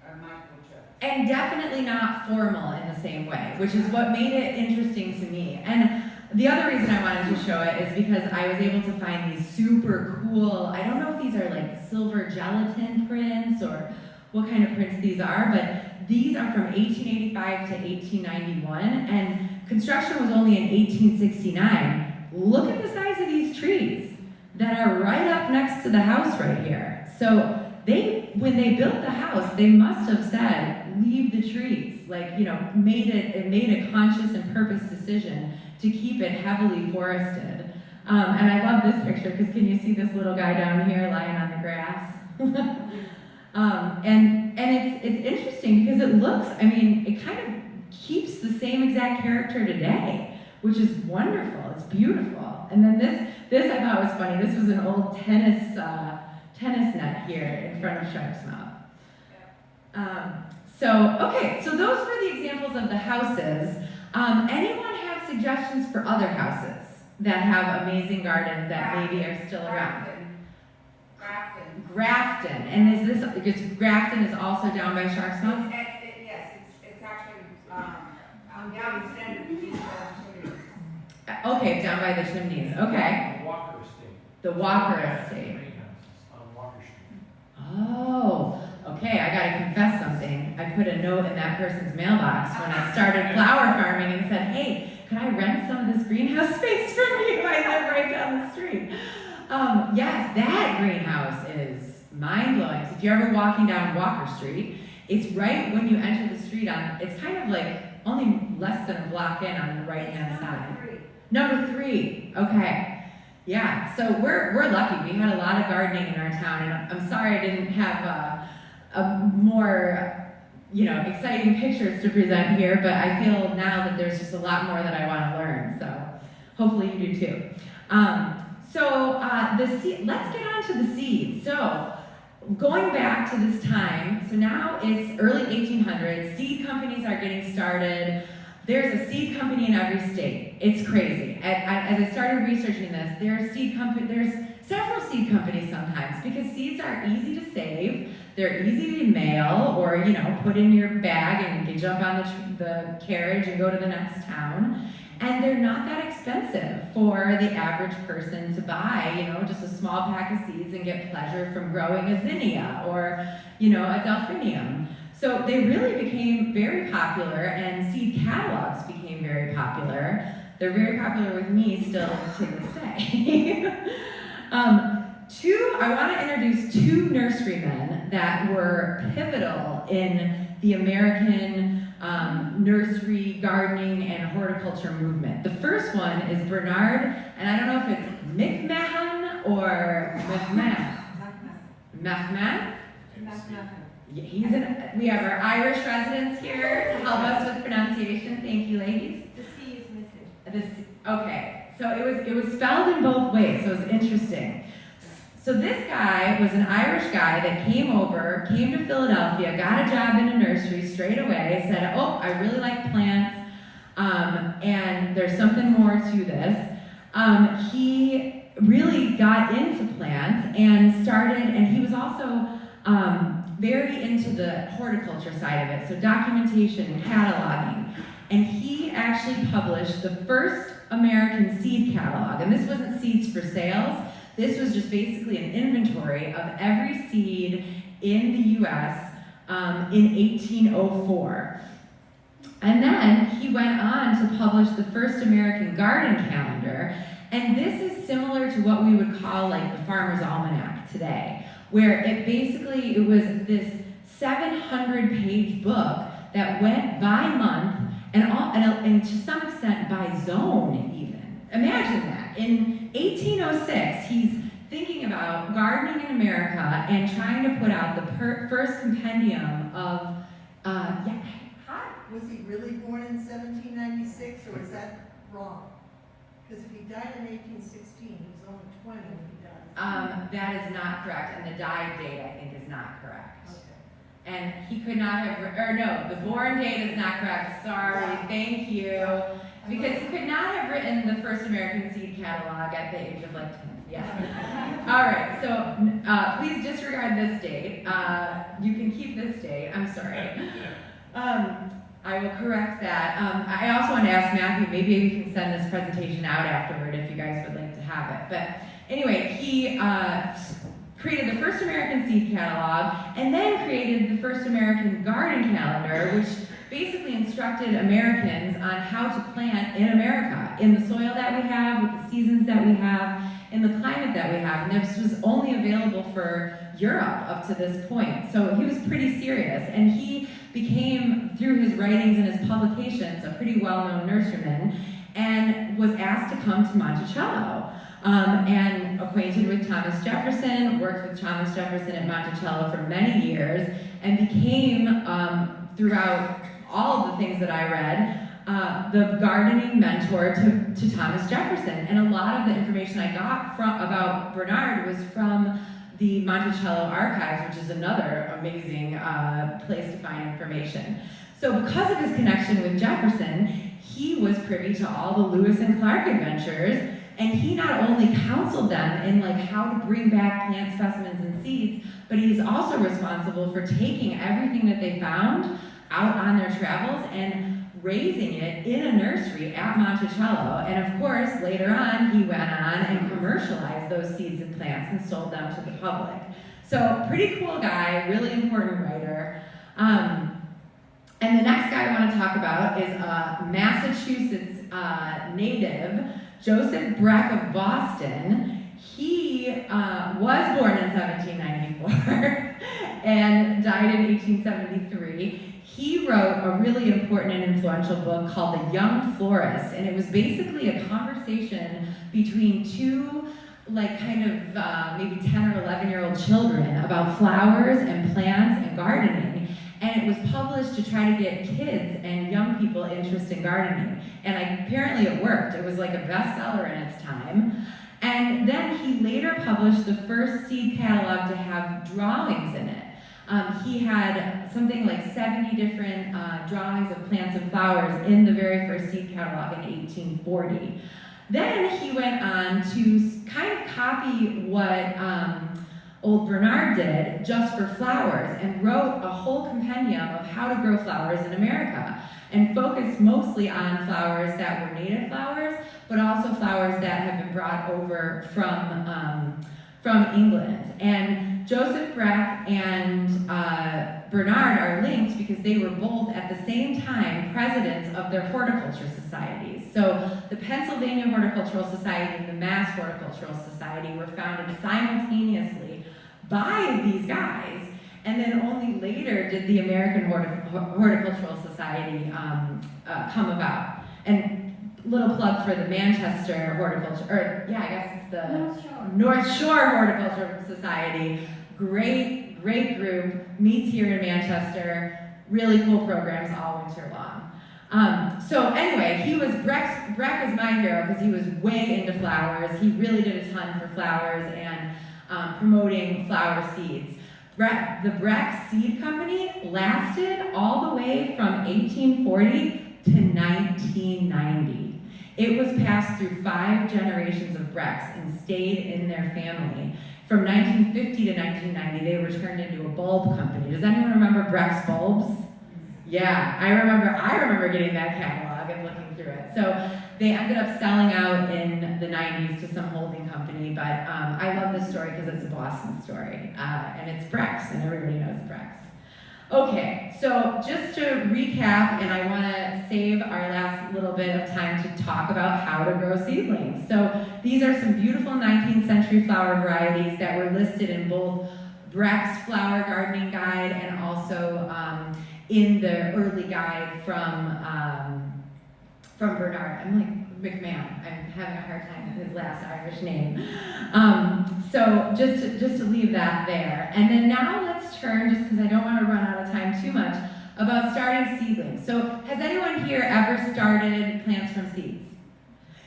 a microchip. and definitely not formal in the same way, which is what made it interesting to me. And The other reason I wanted to show it is because I was able to find these super cool, I don't know if these are like silver gelatin prints or what kind of prints these are, but these are from 1885 to 1891, and construction was only in 1869. Look at the size of these trees that are right up next to the house right here. So when they built the house, they must have said, leave the trees. Like, you know, made a conscious and purpose decision to keep it heavily forested. And I love this picture, because can you see this little guy down here lying on the grass? And it's interesting because it looks, I mean, it kind of keeps the same exact character today, which is wonderful. It's beautiful. And then this I thought was funny. This was an old tennis net here in front of Shark's Mouth. So those were the examples of the houses. Anyone have suggestions for other houses that have amazing gardens that maybe are still around? Grafton. And is this, because Grafton is also down by Shark's Mouth? Yes, it's actually, down the center, Okay, down by the chimneys. Okay. The Walker Estate. The Walker Estate. Main houses on Walker Street. Oh, okay, I gotta confess something. I put a note in that person's mailbox when I started flower farming and said, hey, could I rent some of this greenhouse space from you? I live right down the street. Yes, that greenhouse is mind-blowing. So if you're ever walking down Walker Street, it's right when you enter the street it's kind of like only less than a block in on the right-hand side. Number 3, okay. Yeah, so we're lucky. We had a lot of gardening in our town, and I'm sorry I didn't have a more, exciting pictures to present here, but I feel now that there's just a lot more that I want to learn, so hopefully you do too. Let's get on to the seeds. So, going back to this time, so now it's early 1800s, seed companies are getting started. There's a seed company in every state. It's crazy. As I started researching this, there's several seed companies sometimes, because seeds are easy to save, they're easy to mail, or put in your bag and you can jump on the carriage and go to the next town. And they're not that expensive for the average person to buy, just a small pack of seeds and get pleasure from growing a zinnia or, a delphinium. So they really became very popular, and seed catalogs became very popular. They're very popular with me still to this day. I want to introduce 2 nurserymen that were pivotal in the American nursery, gardening, and horticulture movement. The first one is Bernard, and I don't know if it's McMahon or Machman. We have our Irish residents here to help us with pronunciation. Thank you, ladies. The C is missing. Okay, so it was spelled in both ways, so it's interesting. So this guy was an Irish guy that came to Philadelphia, got a job in a nursery straight away, said, oh, I really like plants, and there's something more to this. He really got into plants and he was also very into the horticulture side of it, so documentation and cataloging. And he actually published the first American seed catalog, and this wasn't seeds for sales. This was just basically an inventory of every seed in the U.S. In 1804. And then he went on to publish the first American garden calendar, and this is similar to what we would call like the Farmer's Almanac today, where it was this 700-page book that went by month and to some extent by zone even. Imagine that. In 1806, he's thinking about gardening in America and trying to put out the first compendium of, Was he really born in 1796, or is that wrong? Because if he died in 1816, he was only 20 when he died. that is not correct, and the died date, I think, is not correct. Okay. And he could not have, the born date is not correct, sorry, thank you. Because he could not have written the first American seed catalog at the age of like 10. Yeah. All right, so please disregard this date. You can keep this date, I'm sorry. I will correct that. I also want to ask Matthew, maybe we can send this presentation out afterward if you guys would like to have it. But anyway, he created the first American seed catalog and then created the first American garden calendar, which basically instructed Americans on how to plant in America, in the soil that we have, with the seasons that we have, in the climate that we have. And this was only available for Europe up to this point. So he was pretty serious, and he became, through his writings and his publications, a pretty well-known nurseryman, and was asked to come to Monticello. And acquainted with Thomas Jefferson, worked with Thomas Jefferson at Monticello for many years, and became, throughout all of the things that I read, the gardening mentor to Thomas Jefferson. And a lot of the information I got about Bernard was from the Monticello Archives, which is another amazing place to find information. So because of his connection with Jefferson, he was privy to all the Lewis and Clark adventures, and he not only counseled them in like how to bring back plant specimens and seeds, but he's also responsible for taking everything that they found out on their travels and raising it in a nursery at Monticello. And of course, later on, he went on and commercialized those seeds and plants and sold them to the public. So pretty cool guy, really important writer. And the next guy I want to talk about is a Massachusetts native, Joseph Breck of Boston. He was born in 1794 and died in 1873. He wrote a really important and influential book called The Young Florist, and it was basically a conversation between two, like kind of maybe 10 or 11-year-old children about flowers and plants and gardening. And it was published to try to get kids and young people interested in gardening. And apparently it worked. It was like a bestseller in its time. And then he later published the first seed catalog to have drawings in it. He had something like 70 different drawings of plants and flowers in the very first seed catalog in 1840. Then he went on to kind of copy what old Bernard did, just for flowers, and wrote a whole compendium of how to grow flowers in America, and focused mostly on flowers that were native flowers, but also flowers that have been brought over from England. And Joseph Breck and Bernard are linked because they were both at the same time presidents of their horticulture societies. So the Pennsylvania Horticultural Society and the Mass Horticultural Society were founded simultaneously by these guys, and then only later did the American Horticultural Society come about. And little plug for the Manchester Horticulture, or yeah, I guess it's the North Shore Horticultural Society. Great group, meets here in Manchester, really cool programs all winter long. So anyway, Breck is my hero because he was way into flowers. He really did a ton for flowers and promoting flower seeds. The Breck Seed Company lasted all the way from 1840 to 1990. It was passed through 5 generations of Brecks and stayed in their family. From 1950 to 1990, they were turned into a bulb company. Does anyone remember Breck's bulbs? Yeah, I remember getting that catalog and looking through it. So they ended up selling out in the 90s to some holding company, but I love this story because it's a Boston story, and it's Breck's, and everybody knows Breck's. Okay, so just to recap, and I want to save our last little bit of time to talk about how to grow seedlings. So these are some beautiful 19th century flower varieties that were listed in both Breck's Flower Gardening Guide and also in the early guide from Bernard. I'm like McMahon. I'm having a hard time with his last Irish name. So just to leave that there. And then now let's turn, just because I don't want to run out of time too much, about starting seedlings. So has anyone here ever started plants from seeds?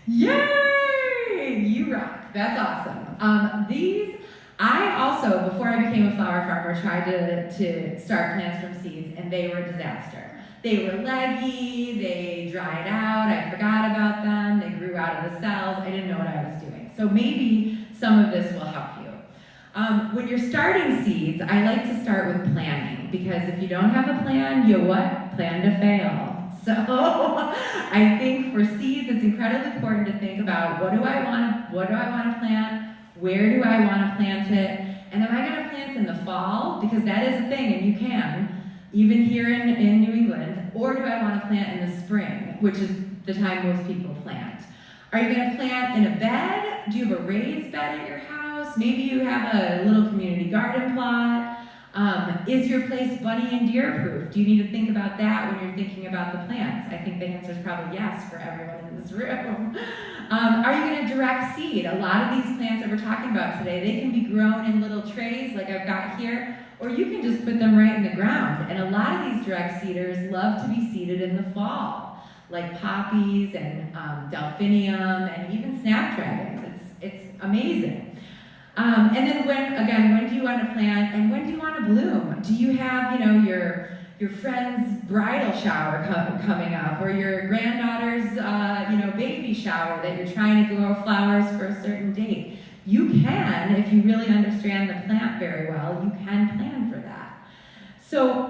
Yay! You rock. That's awesome. I also, before I became a flower farmer, tried to start plants from seeds, and they were a disaster. They were leggy, they dried out, I forgot about them, they grew out of the cells, I didn't know what I was doing. So maybe some of this will help you. When you're starting seeds, I like to start with planning, because if you don't have a plan, you what? Plan to fail. So I think for seeds, it's incredibly important to think about what do I want to plant, where do I want to plant it, and am I going to plant in the fall, because that is a thing, and you can, even here in New England, or do I want to plant in the spring, which is the time most people plant. Are you going to plant in a bed? Do you have a raised bed at your house? Maybe you have a little community garden plot. Is your place bunny and deer proof? Do you need to think about that when you're thinking about the plants? I think the answer is probably yes for everyone in this room. Are you going to direct seed? A lot of these plants that we're talking about today, they can be grown in little trays like I've got here, or you can just put them right in the ground. And a lot of these direct seeders love to be seeded in the fall, like poppies and delphinium and even snapdragons. It's amazing. And then when do you want to plant and when do you want to bloom? Do you have, your friend's bridal shower coming up, or your granddaughter's, baby shower that you're trying to grow flowers for a certain date? You can, if you really understand the plant very well, you can plan for that. So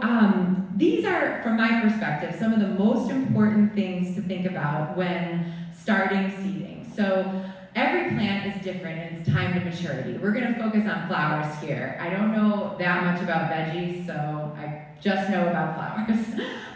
these are, from my perspective, some of the most important things to think about when starting seeding. So every plant is different in its time to maturity. We're going to focus on flowers here. I don't know that much about veggies, so I just know about flowers.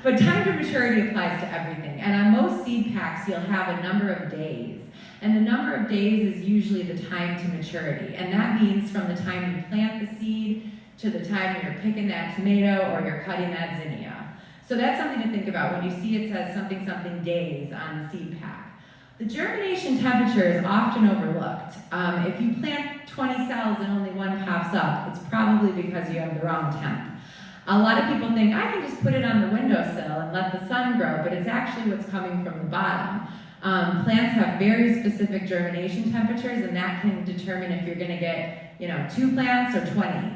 But time to maturity applies to everything. And on most seed packs, you'll have a number of days. And the number of days is usually the time to maturity. And that means from the time you plant the seed to the time you're picking that tomato or you're cutting that zinnia. So that's something to think about when you see it says something days on the seed pack. The germination temperature is often overlooked. If you plant 20 cells and only one pops up, it's probably because you have the wrong temp. A lot of people think, I can just put it on the windowsill and let the sun grow, but it's actually what's coming from the bottom. Plants have very specific germination temperatures, and that can determine if you're gonna get, 2 plants or 20.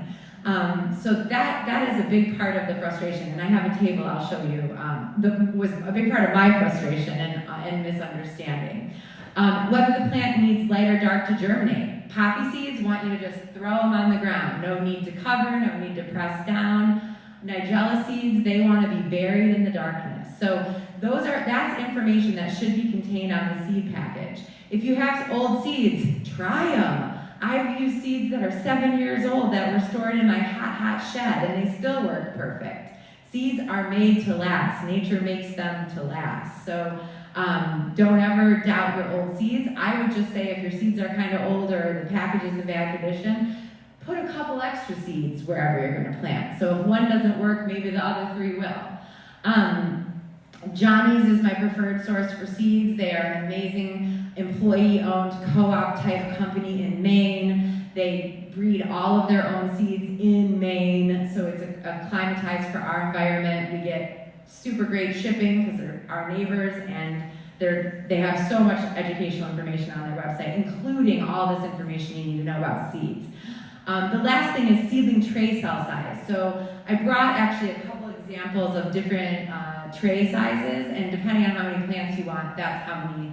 So that is a big part of the frustration, and I have a table I'll show you that was a big part of my frustration and misunderstanding. Whether the plant needs light or dark to germinate. Poppy seeds want you to just throw them on the ground. No need to cover, no need to press down. Nigella seeds, they want to be buried in the darkness. So that's information that should be contained on the seed package. If you have old seeds, try them. I've used seeds that are 7 years old that were stored in my hot shed, and they still work perfect. Seeds are made to last. Nature makes them to last. So don't ever doubt your old seeds. I would just say if your seeds are kind of old or the package is in bad condition, put a couple extra seeds wherever you're going to plant. So if one doesn't work, maybe the other 3 will. Johnny's is my preferred source for seeds. They are an amazing employee-owned co-op type company in Maine. They breed all of their own seeds in Maine, so it's acclimatized for our environment. We get super great shipping because they're our neighbors, and they have so much educational information on their website, including all this information you need to know about seeds. The last thing is seedling tray cell size. So I brought actually a couple examples of different tray sizes, and depending on how many plants you want, that's how many,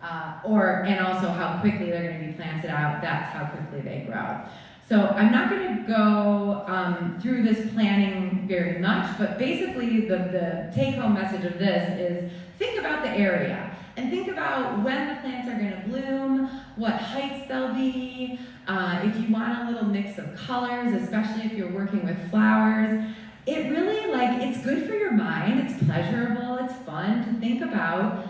and also how quickly they're going to be planted out, that's how quickly they grow. So I'm not going to go through this planning very much, but basically the take-home message of this is think about the area and think about when the plants are going to bloom, what heights they'll be, if you want a little mix of colors, especially if you're working with flowers. It really, it's good for your mind, it's pleasurable, it's fun to think about,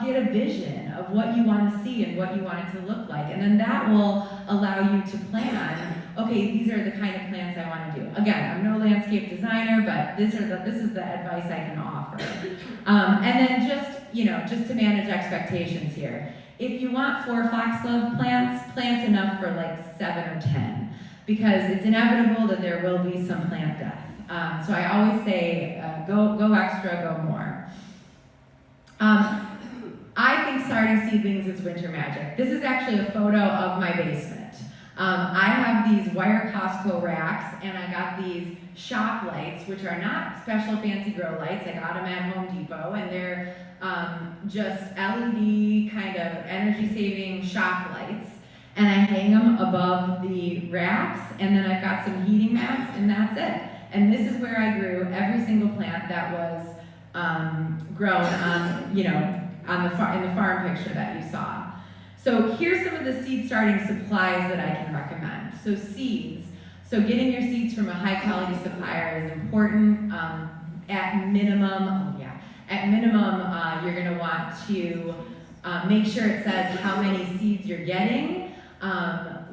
get a vision of what you want to see and what you want it to look like. And then that will allow you to plan, okay, these are the kind of plants I want to do. Again, I'm no landscape designer, but this is the advice I can offer. And then just to manage expectations here. If you want 4 foxglove plants, plant enough for 7 or 10, because it's inevitable that there will be some plant death. So I always say, go extra, go more. I think starting seedlings is winter magic. This is actually a photo of my basement. I have these wire Costco racks, and I got these shop lights, which are not special fancy grow lights. I got them at Home Depot, and they're just LED kind of energy-saving shop lights. and I hang them above the racks, and then I've got some heating mats, and that's it. And this is where I grew every single plant that was grown on, you know, on in the farm picture that you saw. So here's some of the seed starting supplies that I can recommend. So seeds. So getting your seeds from a high quality supplier is important. At minimum, you're gonna want to make sure it says how many seeds you're getting,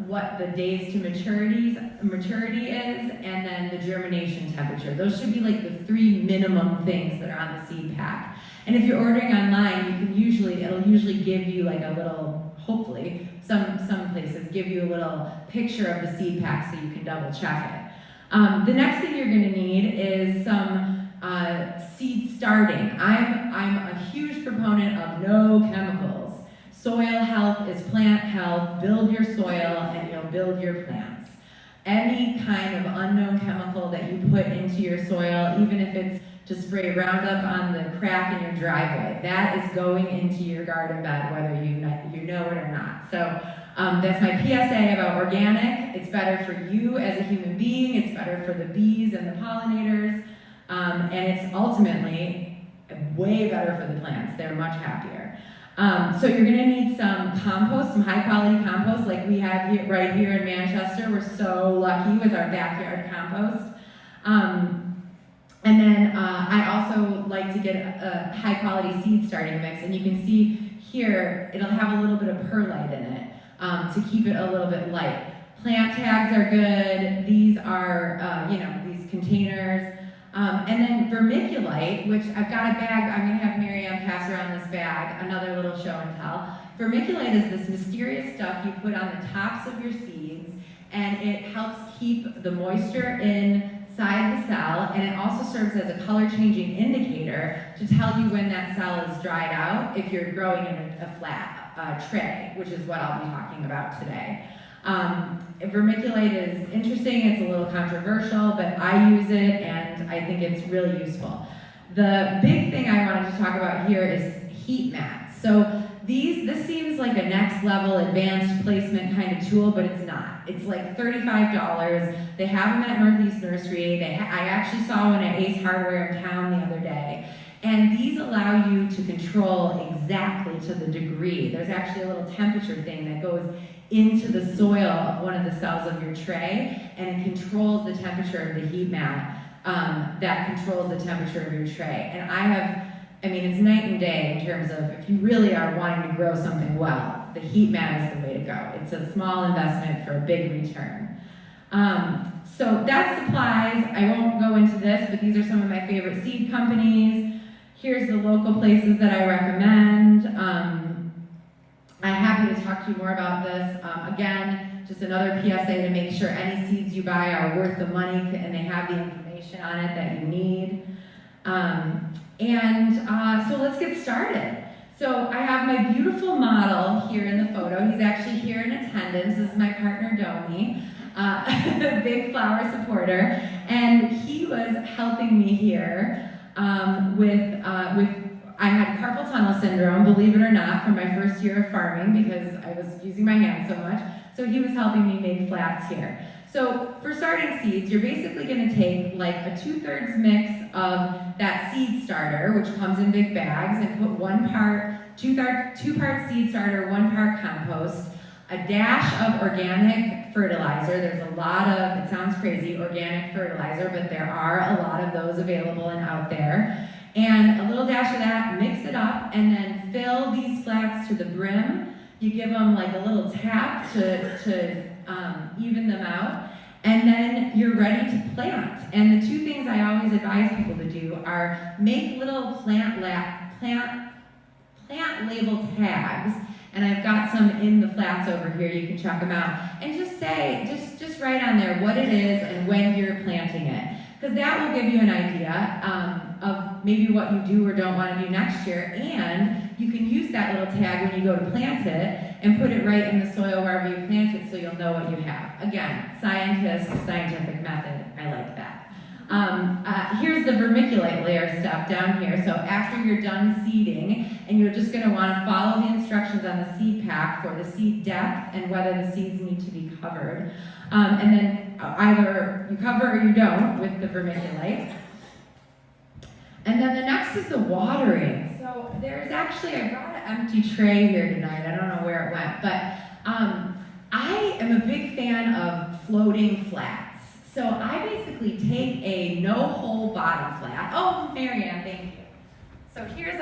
what the days to maturity is, and then the germination temperature. Those should be like the 3 minimum things that are on the seed pack. And if you're ordering online, it'll usually give you like a little, hopefully, some places give you a little picture of the seed pack so you can double check it. The next thing you're gonna need is some seed starting. I'm a huge proponent of no chemicals. Soil health is plant health. Build your soil and you'll build your plants. Any kind of unknown chemical that you put into your soil, even if it's to spray Roundup on the crack in your driveway, that is going into your garden bed, whether you know it or not. So that's my PSA about organic. It's better for you as a human being. It's better for the bees and the pollinators. And it's ultimately way better for the plants. They're much happier. So you're gonna need some compost, some high quality compost like we have here, right here in Manchester. We're so lucky with our backyard compost. And then I also like to get a high quality seed starting mix. And you can see here, it'll have a little bit of perlite in it to keep it a little bit light. Plant tags are good. These are, these containers. And then vermiculite, which I've got a bag, I'm gonna have Miriam pass around this bag, another little show and tell. Vermiculite is this mysterious stuff you put on the tops of your seeds, and it helps keep the moisture inside the cell, and it also serves as a color changing indicator to tell you when that cell is dried out if you're growing in a flat tray, which is what I'll be talking about today. Vermiculite is interesting, it's a little controversial, but I use it and I think it's really useful. The big thing I wanted to talk about here is heat mats. So this seems like a next level advanced placement kind of tool, but it's not. It's like $35. They have them at Northeast Nursery. I actually saw one at Ace Hardware in town the other day. And these allow you to control exactly to the degree. There's actually a little temperature thing that goes into the soil of one of the cells of your tray, and it controls the temperature of the heat mat that controls the temperature of your tray. And it's night and day in terms of if you really are wanting to grow something well, the heat mat is the way to go. It's a small investment for a big return. So that's supplies. I won't go into this, but these are some of my favorite seed companies. Here's the local places that I recommend. I'm happy to talk to you more about this. Again, just another PSA to make sure any seeds you buy are worth the money and they have the information on it that you need. So let's get started. So I have my beautiful model here in the photo. He's actually here in attendance. This is my partner, Domi, a big flower supporter. And he was helping me here I had carpal tunnel syndrome, believe it or not, from my first year of farming because I was using my hands so much. So he was helping me make flats here. So for starting seeds, you're basically gonna take like a 2/3 mix of that seed starter, which comes in big bags, and put two part seed starter, 1 part compost, a dash of organic fertilizer. There's a lot of, it sounds crazy, organic fertilizer, but there are a lot of those available and out there. And a little dash of that, mix it up, and then fill these flats to the brim. You give them like a little tap to even them out, and then you're ready to plant. And the 2 things I always advise people to do are make little plant label tags, and I've got some in the flats over here, you can check them out, and just say, just write on there what it is and when you're planting it, because that will give you an idea of maybe what you do or don't want to do next year, and you can use that little tag when you go to plant it and put it right in the soil wherever you plant it so you'll know what you have. Again, scientific method, I like that. Here's the vermiculite layer step down here. So after you're done seeding, and you're just going to want to follow the instructions on the seed pack feedback for the seed depth and whether the seeds need to be covered. And then either you cover or you don't with the vermiculite. And then the next is the watering. So there's actually, I brought an empty tray here tonight. I don't know where it went, but I am a big fan of floating flats. So I basically take a no-hole bottom flat. Oh, Marianne, thank you. So here's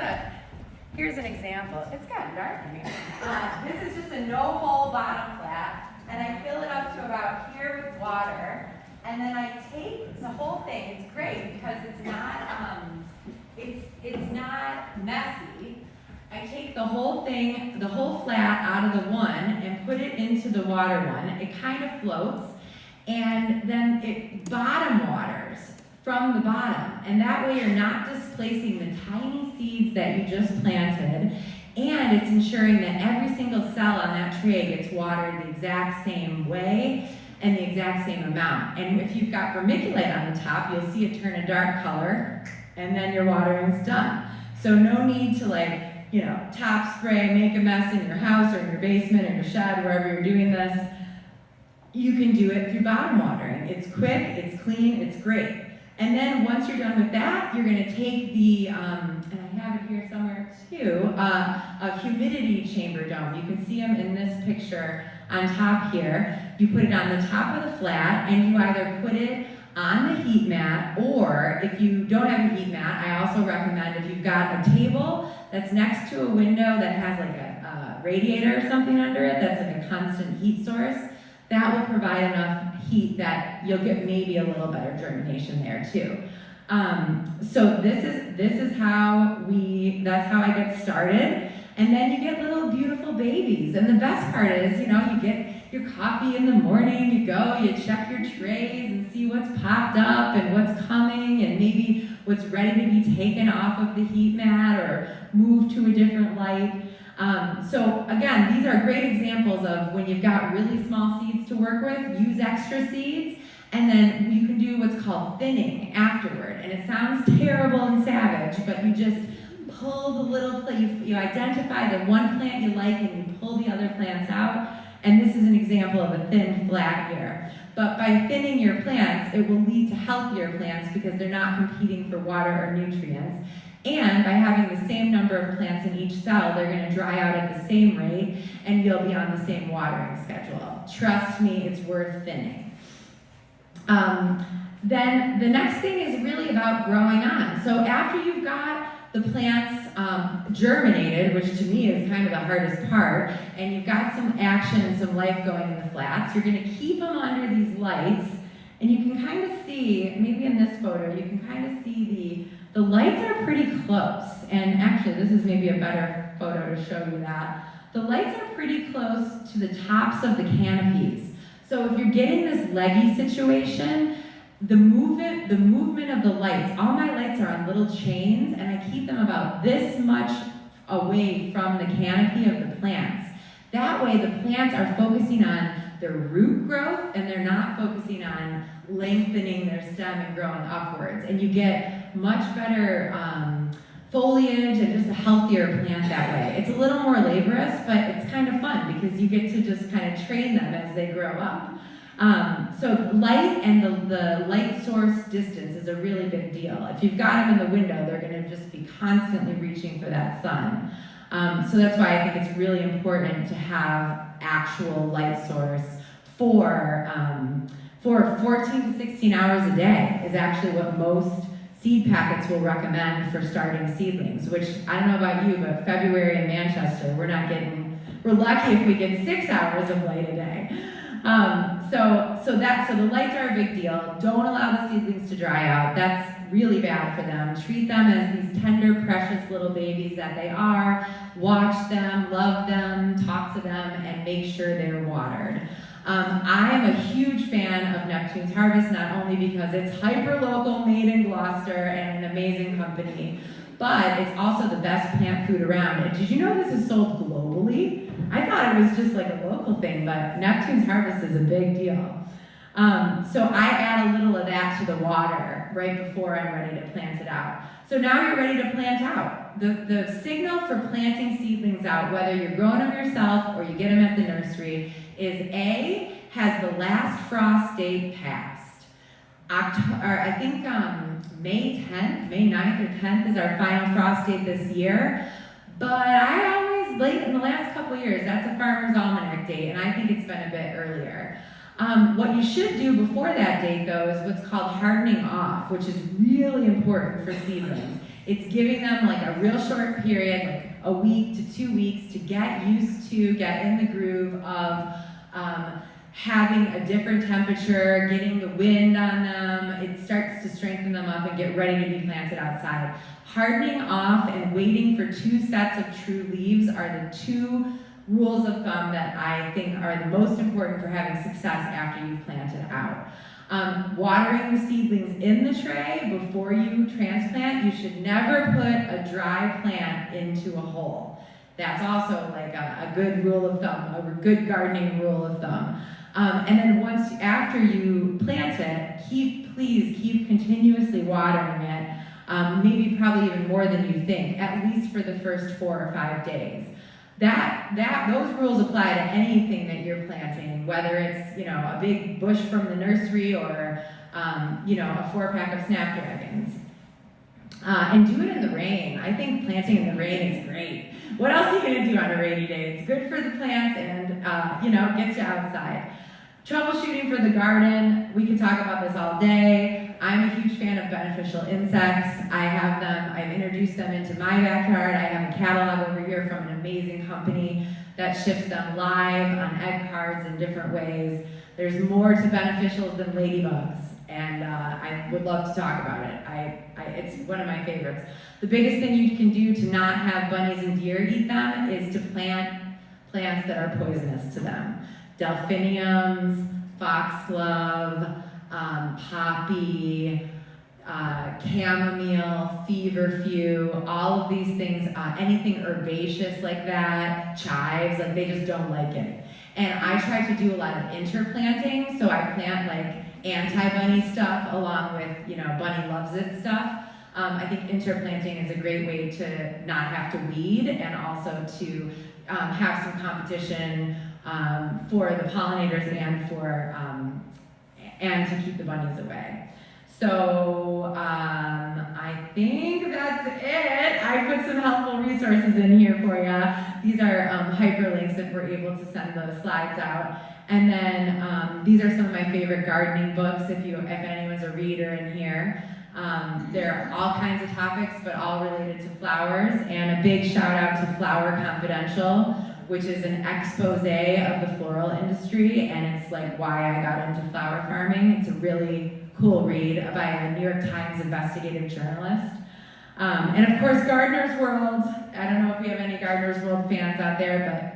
an example. It's gotten dark in here. This is just a no-hole bottom flat, and I fill it up to about here with water, and then I take the whole thing. It's great because it's not messy. I take the whole thing, the whole flat out of the one, and put it into the water one. It kind of floats, and then it bottom waters from the bottom, and that way you're not displacing the tiny seeds that you just planted, and it's ensuring that every single cell on that tray gets watered the exact same way and the exact same amount. And if you've got vermiculite on the top, you'll see it turn a dark color, and then your watering's done. So no need to top spray, make a mess in your house or in your basement or your shed, wherever you're doing this. You can do it through bottom watering. It's quick, it's clean, it's great. And then once you're done with that, you're gonna take the, and I have it here somewhere too, a humidity chamber dome. You can see them in this picture on top here. You put it on the top of the flat, and you either put it on the heat mat, or if you don't have a heat mat, I also recommend if you've got a table that's next to a window that has like a radiator or something under it, that's like a constant heat source, that will provide enough heat that you'll get maybe a little better germination there too. So this is how that's how I get started. And then you get little beautiful babies. And the best part is, you get your coffee in the morning, you go, you check your trays and see what's popped up and what's coming and maybe what's ready to be taken off of the heat mat or moved to a different light. So again, these are great examples of when you've got really small seeds to work with, use extra seeds, and then you can do what's called thinning afterward. And it sounds terrible and savage, but you just pull the little plant, you identify the one plant you like and you pull the other plants out. And this is an example of a thin flat here. But by thinning your plants, it will lead to healthier plants because they're not competing for water or nutrients. And by having the same number of plants in each cell, they're going to dry out at the same rate, and you'll be on the same watering schedule. Trust me, it's worth thinning. Then the next thing is really about growing on. So after you've got the plants germinated, which to me is kind of the hardest part, and you've got some action and some life going in the flats, you're going to keep them under these lights, and you can kind of see, maybe in this photo, you can kind of see the lights are pretty close, and actually this is maybe a better photo to show you that. The lights are pretty close to the tops of the canopies. So if you're getting this leggy situation, the movement of the lights, all my lights are on little chains, and I keep them about this much away from the canopy of the plants. That way the plants are focusing on their root growth, and they're not focusing on lengthening their stem and growing upwards. And you get much better foliage and just a healthier plant that way. It's a little more laborious, but it's kind of fun because you get to just kind of train them as they grow up. So light and the light source distance is a really big deal. If you've got them in the window, they're going to just be constantly reaching for that sun. So that's why I think it's really important to have actual light source for 14 to 16 hours a day is actually what most seed packets will recommend for starting seedlings, which I don't know about you, but February in Manchester, we're lucky if we get 6 hours of light a day. So the lights are a big deal. Don't allow the seedlings to dry out. That's really bad for them. Treat them as these tender, precious little babies that they are. Watch them, love them, talk to them, and make sure they're watered. I am a huge fan of Neptune's Harvest, not only because it's hyper-local, made in Gloucester, and an amazing company, but it's also the best plant food around. And did you know this is sold globally? I thought it was just like a local thing, but Neptune's Harvest is a big deal. So I add a little of that to the water right before I'm ready to plant it out. So now you're ready to plant out. out. The signal for planting seedlings out, whether you're growing them yourself or you get them at the nursery, is A, has the last frost date passed. I think May 10th, May 9th or 10th is our final frost date this year. But I always, late in the last couple of years, that's a farmer's almanac date, and I think it's been a bit earlier. What you should do before that date, though, is what's called hardening off, which is really important for seedlings. It's giving them like a real short period, like a week to 2 weeks, to get used to, get in the groove of having a different temperature, getting the wind on them. It starts to strengthen them up and get ready to be planted outside. Hardening off and waiting for 2 sets of true leaves are the 2 rules of thumb that I think are the most important for having success after you've planted out. Watering the seedlings in the tray before you transplant. You should never put a dry plant into a hole. That's also like a good rule of thumb, a good gardening rule of thumb. And then after you plant it, please keep continuously watering it, maybe probably even more than you think, at least for the first 4 or 5 days. Those rules apply to anything that you're planting, whether it's, a big bush from the nursery or, a 4-pack of snapdragons. And do it in the rain. I think planting in the rain is great. What else are you gonna do on a rainy day? It's good for the plants and, gets you outside. Troubleshooting for the garden, we could talk about this all day. I'm a huge fan of beneficial insects. I have them, I've introduced them into my backyard. I have a catalog over here from an amazing company that ships them live on egg cards in different ways. There's more to beneficials than ladybugs, and I would love to talk about it. It's one of my favorites. The biggest thing you can do to not have bunnies and deer eat them is to plant plants that are poisonous to them. Delphiniums, foxglove, poppy, chamomile, feverfew, all of these things, anything herbaceous like that, chives, like they just don't like it. And I try to do a lot of interplanting, so I plant like anti-bunny stuff along with, bunny loves it stuff. I think interplanting is a great way to not have to weed and also to have some competition for the pollinators and to keep the bunnies away. So I think that's it. I put some helpful resources in here for you. These are hyperlinks if we're able to send those slides out. And then these are some of my favorite gardening books if anyone's a reader in here. There are all kinds of topics, but all related to flowers. And a big shout out to Flower Confidential, which is an expose of the floral industry, and it's like why I got into flower farming. It's a really cool read by a New York Times investigative journalist. And of course, Gardener's World. I don't know if we have any Gardener's World fans out there, but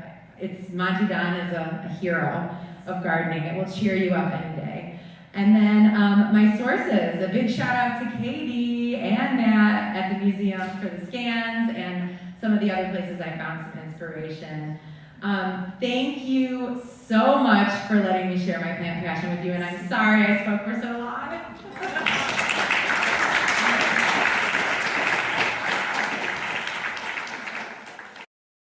Monty Don is a hero of gardening. It will cheer you up any day. And then my sources, a big shout out to Katie and Matt at the museum for the scans and some of the other places I found some inspiration. Thank you so much for letting me share my plant passion with you, and I'm sorry I spoke for so long.